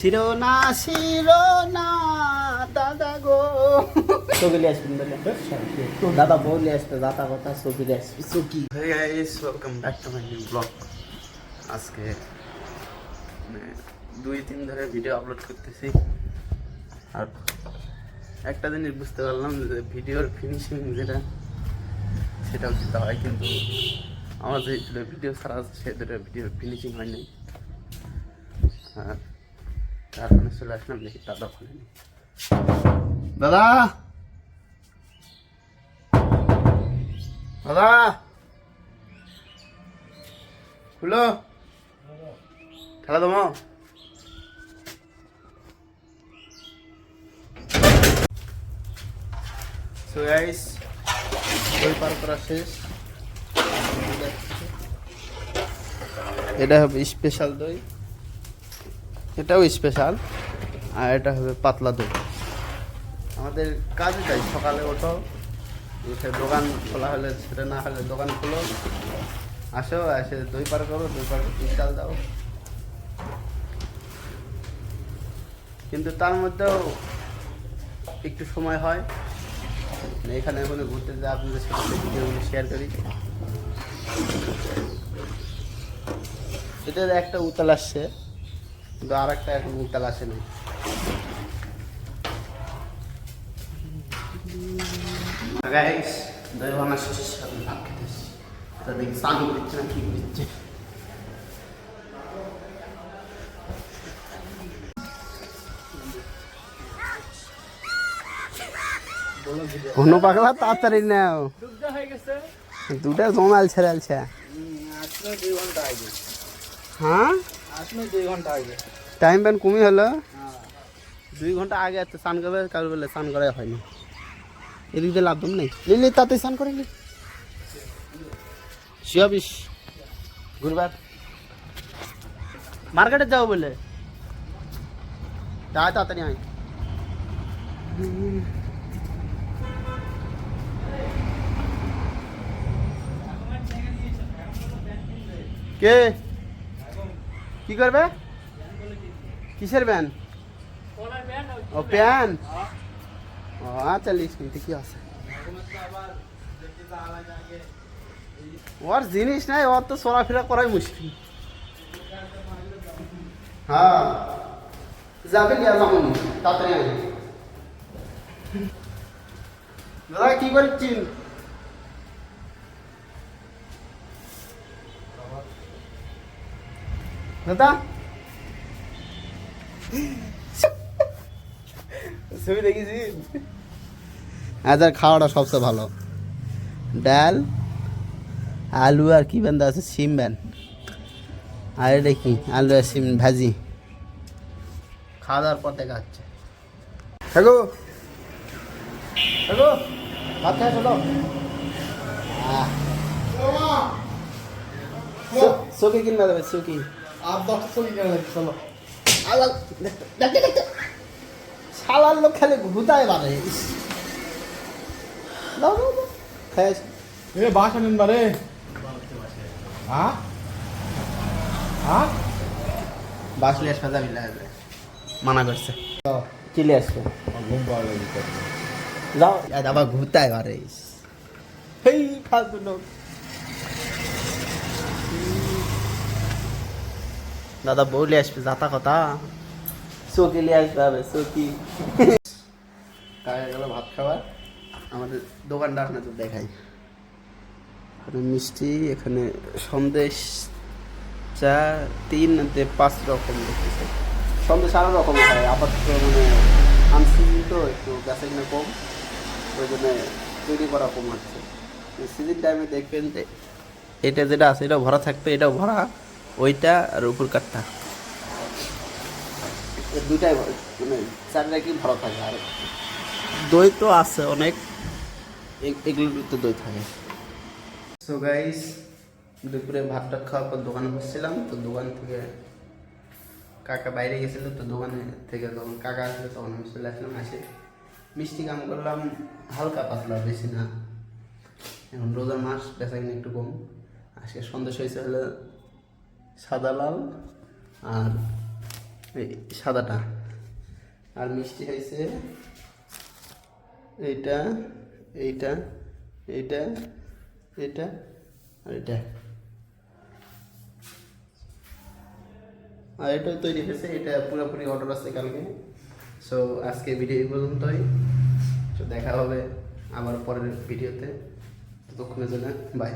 শিরোনা শিরোনা দাদা গো চোখে আসবেন বলে দাদা বলে আসবে দাদা কথা চোখে আসবে চুকি welcome back to my new blog. আজকে 2-3 ধরে ভিডিও আপলোড করতেছি, আর একটা জিনিস বুঝতে পারলাম যে ভিডিওর ফিনিশিং যেটা সেটাও দিতে হয়, কিন্তু আমার যে ভিডিও ছাড়া আছে সে দুটো ভিডিওর ফিনিশিং হয়নি। আর কারণে চলে আসলাম, দেখি দাদা ফোনেনি। দাদা দাদা খুলো, খেলা দেবো। সো গাইস, দই পার করা শেষ। এটা হবে স্পেশাল দই, এটাও স্পেশাল, আর এটা হবে পাতলা দই। আমাদের কাজে তাই, সকালে ওঠো, উঠে দোকান খোলা হলে সেটা, না হলে দোকান খোলো, আসো, এসে দই পার করো, দই পার চাল দাও। কিন্তু তার মধ্যেও একটু সময় হয়, এখানে ওখানে ঘুরতে যা আপনাদের সাথে ভিডিওগুলো শেয়ার করি। এটার একটা উতাল আসছে, কিন্তু আর একটা এখন উতাল আসে না। গাইস, দই বানা শেষ, আমি ভাত খেতেছি। তা দেখি স্নান করছে না কি করছে। কোনো পাগলা তাড়াতাড়ি নাও, দুটা জমাল ছেড়ালছে। হ্যাঁ, 2 ঘন্টা আগে টাইম ব্যান কমই হলো। 2 ঘন্টা আগে এত স্নান করবে, কারো বলে স্নান করা হয়নি। এদিক দিয়ে লাভ নেই, লিলি তাতে স্নান করে নি শিয়াবিস ঘুরবার মার্কেটে যাও বলে তাই তাড়াতাড়ি আয়। কে কি করবে? কিসের ব্যান? ও প্যান, ও আচ্ছা লিস কি আছে। ওর জিনিস নাই, ওর তো চলাফেরা করাই মুশকিল। হ্যাঁ যাবে কি যেমন তাড়াতাড়ি আয়। দাদা কি করছেন? দাদা ছবি দেখেছি। আজ খাওয়াটা সবচেয়ে ভালো, ডাল আলু আর কি বান্ধা আছে, সিম ব্যান, আর এটা কি আলু আর সিম ভাজি। খাওয়া দাওয়ার পর দেখা হচ্ছে। হ্যালো হ্যালো, ভাত খাই চলো। চকি কিনবা যাবে, চকি আর 10টা চকি কিনা লাগবে, চলো। দেখতে দেখতে শালার লোক খেলে ঘুতায় বারে। খাই বাসা নিন বারে। হ্যাঁ হ্যাঁ, বাসলে আসবে যাবি, মানা করছে চিলে আসবে। ঘুম পাওয়া যাবে, যাও আবার ঘুরতায় পারে। এই ফালতু লোক। দাদা বলে আসবে যাতা কথা, চকি নিয়ে আসবে হবে চকি। কাকা গেল ভাত খাবার, আমাদের দোকানটা আপনাদের দেখাই। এখানে মিষ্টি, এখানে সন্দেশ, চা, 3-5 রকম দেখতেছে। সন্দেশ আরো রকম হয়, আপাতত মানে আনসিজন তো একটু গাছে কিনা কম, ওই জন্য তৈরি করা কম হচ্ছে। সিজন টাইমে দেখবেন যে এটা যেটা আছে এটাও ভরা থাকবে, এটাও ভরা, ওইটা আর উপর কাঠটা দুটাই মানে চারটা কি ভরা থাকে। আর দই তো আছে অনেক, এগুলোর তো দই থাকে। সো গাইস, দুপুরে ভাতটা খাওয়ার পর দোকানে বসছিলাম, তো দোকান থেকে কাকা বাইরে গেছিলো, তো দোকানে থেকে যখন কাকা আসলো তখন আমি চলে আসলাম। আসে মিষ্টি কাম করলাম, হালকা পাতলা, বেশি না। এখন রোজার মাস, বেচা কিনা একটু কম। আজকে সন্দেশ হয়েছে হলো সাদা লাল আর এই সাদাটা। আর মিষ্টি হয়েছে এইটা, এইটা, এইটা, এটা আর এটা। আর এটা তৈরি হয়েছে, এটা পুরোপুরি অর্ডার আছে কালকে। সো আজকে ভিডিও এই পর্যন্তই। তো দেখা হবে আবার পরের ভিডিওতে, ততক্ষণের জন্য বাই।